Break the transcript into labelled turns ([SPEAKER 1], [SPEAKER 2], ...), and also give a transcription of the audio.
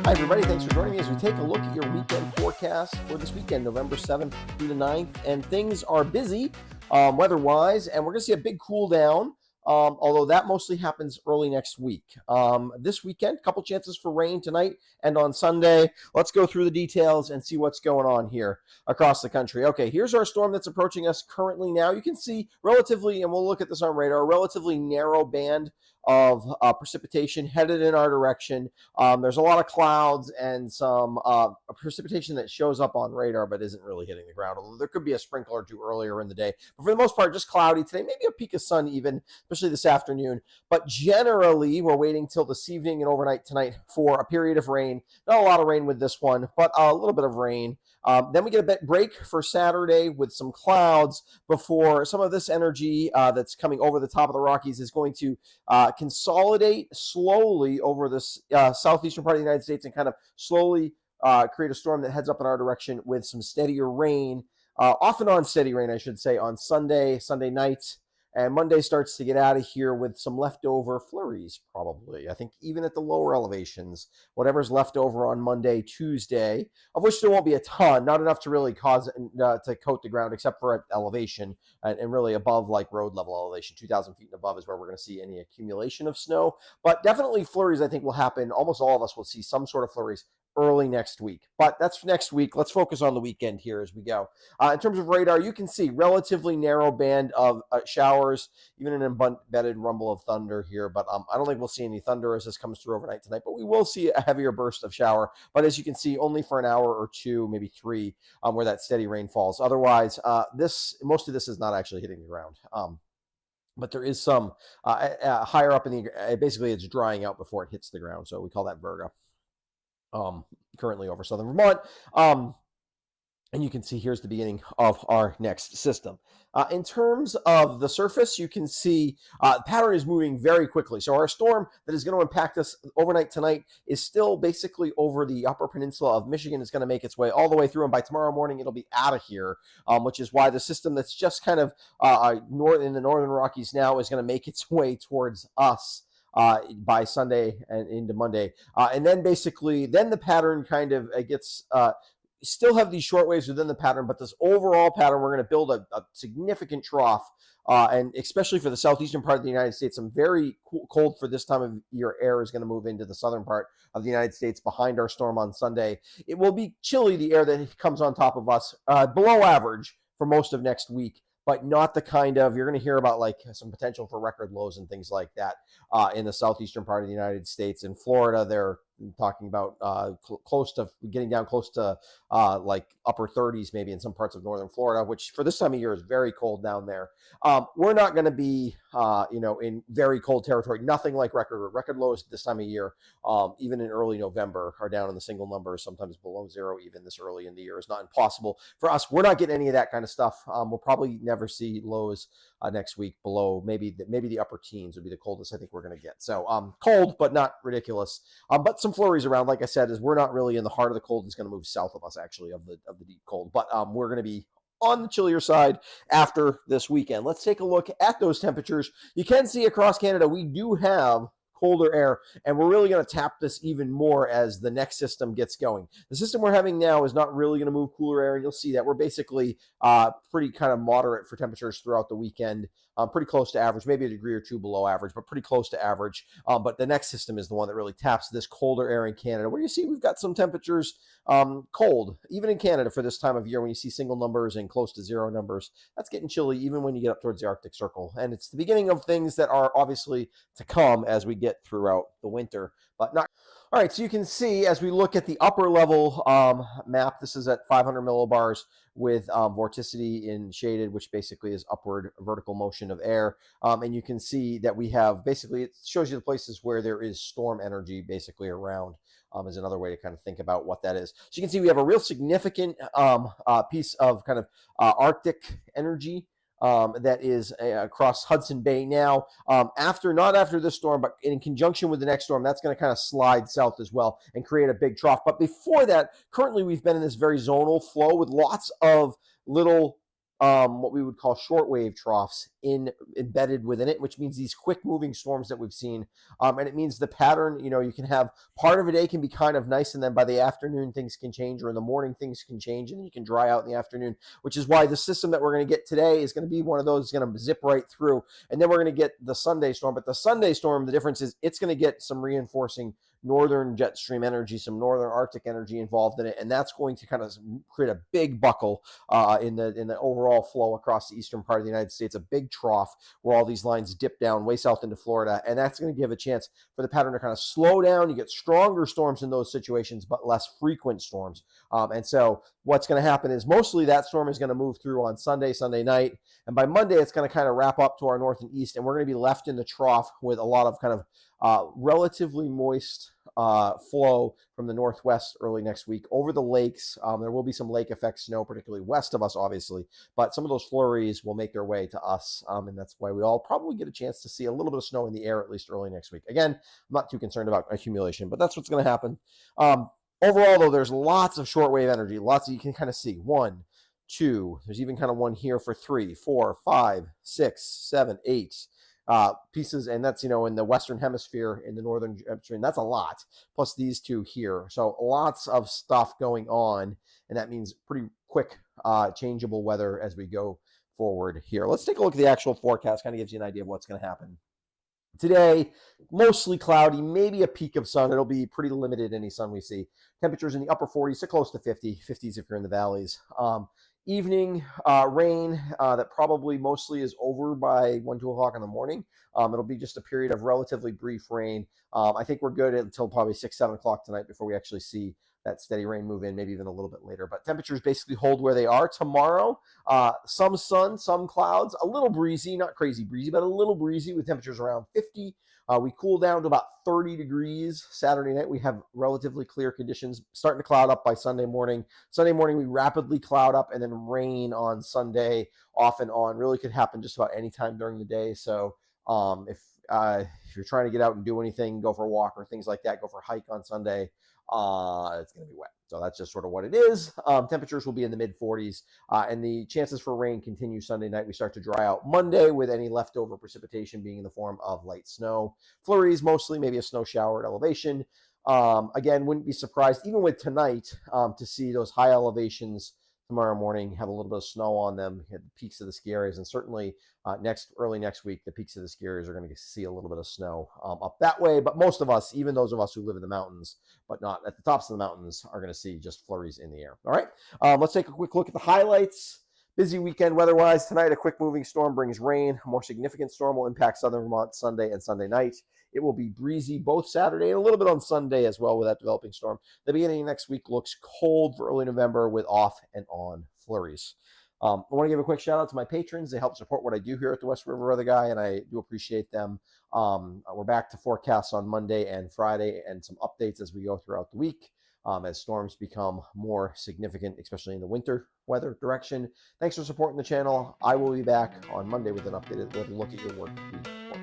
[SPEAKER 1] Hi, everybody. Thanks for joining me as we take a look at your weekend forecast for this weekend, November 7th through the 9th. And things are busy weather-wise, and we're going to see a big cool down, although that mostly happens early next week. This weekend, a couple chances for rain tonight and on Sunday. Let's go through the details and see what's going on here across the country. Okay, here's our storm that's approaching us currently now. You can see relatively, and we'll look at this on radar, a relatively narrow band of precipitation headed in our direction. There's a lot of clouds and some precipitation that shows up on radar but isn't really hitting the ground, although there could be a sprinkle or two earlier in the day. But for the most part, just cloudy today, maybe a peak of sun even, especially this afternoon. But generally, we're waiting till this evening and overnight tonight for a period of rain. Not a lot of rain with this one, but a little bit of rain. Then we get a bit break for Saturday with some clouds before some of this energy that's coming over the top of the Rockies is going to consolidate slowly over this southeastern part of the United States and kind of slowly create a storm that heads up in our direction with some steadier rain, off and on steady rain, I should say, on Sunday night. And Monday starts to get out of here with some leftover flurries, probably. I think even at the lower elevations, whatever's left over on Monday, Tuesday, of which there won't be a ton, not enough to really cause to coat the ground, except for at elevation and really above like road level elevation, 2,000 feet and above is where we're going to see any accumulation of snow. But definitely flurries, I think, will happen. Almost all of us will see some sort of flurries early next week. But that's next week. Let's focus on the weekend here as we go. In terms of radar, you can see relatively narrow band of showers, even an embedded rumble of thunder here. But I don't think we'll see any thunder as this comes through overnight tonight. But we will see a heavier burst of shower. But as you can see, only for an hour or two, maybe three, where that steady rain falls. Otherwise, most of this is not actually hitting the ground. But there is some higher up in the, basically it's drying out before it hits the ground. So we call that Virga. Currently over southern Vermont. And you can see here's the beginning of our next system. In terms of the surface, you can see the pattern is moving very quickly. So our storm that is going to impact us overnight tonight is still basically over the upper peninsula of Michigan. Is going to make its way all the way through, and by tomorrow morning it'll be out of here, which is why the system that's just kind of in the northern Rockies now is going to make its way towards us by Sunday and into Monday. And then basically, then the pattern kind of gets, still have these short waves within the pattern, but this overall pattern, we're going to build a significant trough. And especially for the southeastern part of the United States, some very cold for this time of year air is going to move into the southern part of the United States behind our storm on Sunday. It will be chilly, the air that comes on top of us, below average for most of next week, but not the kind of, you're going to hear about like some potential for record lows and things like that in the southeastern part of the United States. In Florida, they're talking about getting down close to like upper 30s maybe in some parts of northern Florida, which for this time of year is very cold down there. We're not going to be in very cold territory. Nothing like record lows this time of year, even in early November, are down in the single numbers, sometimes below zero even this early in the year. Is not impossible for us. We're not getting any of that kind of stuff. We'll probably never see lows next week below maybe the upper teens would be the coldest I think we're going to get. So cold, but not ridiculous. But some flurries around, like I said, is we're not really in the heart of the cold. It's going to move south of us, actually, of the deep cold. But we're going to be on the chillier side after this weekend. Let's take a look at those temperatures. You can see across Canada, we do have colder air, and we're really going to tap this even more as the next system gets going. The system we're having now is not really going to move cooler air, and you'll see that we're basically pretty kind of moderate for temperatures throughout the weekend, pretty close to average, maybe a degree or two below average, but pretty close to average. But the next system is the one that really taps this colder air in Canada, where you see we've got some temperatures cold, even in Canada for this time of year when you see single numbers and close to zero numbers. That's getting chilly even when you get up towards the Arctic Circle. And it's the beginning of things that are obviously to come as we get throughout the winter, but not. All right, so you can see as we look at the upper level map, this is at 500 millibars with vorticity in shaded, which basically is upward vertical motion of air. And you can see that we have basically, it shows you the places where there is storm energy basically around, is another way to kind of think about what that is. So you can see we have a real significant piece of kind of Arctic energy that is across Hudson Bay now. Not after this storm, but in conjunction with the next storm, that's going to kind of slide south as well and create a big trough. But before that, currently we've been in this very zonal flow with lots of little what we would call shortwave troughs embedded within it, which means these quick moving storms that we've seen. And it means the pattern, you can have part of a day can be kind of nice, and then by the afternoon things can change, or in the morning things can change, and then you can dry out in the afternoon, which is why the system that we're going to get today is going to be one of those going to zip right through. And then we're going to get the Sunday storm. But the Sunday storm, the difference is it's going to get some reinforcing northern jet stream energy, some northern Arctic energy involved in it, and that's going to kind of create a big buckle in the overall flow across the eastern part of the United States, a big trough where all these lines dip down way south into Florida, and that's going to give a chance for the pattern to kind of slow down. You get stronger storms in those situations, but less frequent storms. And so what's going to happen is mostly that storm is going to move through on Sunday night, and by Monday it's going to kind of wrap up to our north and east, and we're going to be left in the trough with a lot of kind of relatively moist flow from the northwest early next week over the lakes. There will be some lake effect snow, particularly west of us, obviously, but some of those flurries will make their way to us, and that's why we all probably get a chance to see a little bit of snow in the air at least early next week. Again, I'm not too concerned about accumulation, but that's what's going to happen. Overall, though, there's lots of shortwave energy, lots of, you can kind of see 1, 2, there's even kind of one here for 3, 4, 5, 6, 7, 8 pieces, and that's in the western hemisphere, in the northern hemisphere, and that's a lot, plus these two here. So lots of stuff going on, and that means pretty quick changeable weather as we go forward here. Let's take a look at the actual forecast. Kind of gives you an idea of what's going to happen today. Mostly cloudy, maybe a peak of sun. It'll be pretty limited, any sun we see. Temperatures in the upper 40s to close to 50s if you're in the valleys. Evening rain that probably mostly is over by 1, 2 o'clock in the morning. It'll be just a period of relatively brief rain. I think we're good until probably 6, 7 o'clock tonight before we actually see that steady rain move in, maybe even a little bit later. But temperatures basically hold where they are. Tomorrow, some sun, some clouds, a little breezy, not crazy breezy, but a little breezy with temperatures around 50. We cool down to about 30 degrees. Saturday night, we have relatively clear conditions, starting to cloud up by Sunday morning. Sunday morning, we rapidly cloud up, and then rain on Sunday off and on. Really could happen just about any time during the day. So if you're trying to get out and do anything, go for a walk or things like that, go for a hike on Sunday, it's going to be wet. So that's just sort of what it is. Temperatures will be in the mid 40s, and the chances for rain continue Sunday night. We start to dry out Monday with any leftover precipitation being in the form of light snow. Flurries mostly, maybe a snow shower at elevation. Again, wouldn't be surprised, even with tonight, to see those high elevations tomorrow morning have a little bit of snow on them, hit the peaks of the ski areas, and certainly early next week, the peaks of the ski areas are going to see a little bit of snow up that way. But most of us, even those of us who live in the mountains, but not at the tops of the mountains, are going to see just flurries in the air. All right, let's take a quick look at the highlights. Busy weekend weather-wise. Tonight, a quick moving storm brings rain. A more significant storm will impact southern Vermont Sunday and Sunday night. It will be breezy both Saturday and a little bit on Sunday as well with that developing storm. The beginning of next week looks cold for early November with off and on flurries. I want to give a quick shout out to my patrons. They help support what I do here at the West River Weather Guy, and I do appreciate them. We're back to forecasts on Monday and Friday and some updates as we go throughout the week. As storms become more significant, especially in the winter weather direction. Thanks for supporting the channel. I will be back on Monday with an updated look at your work week.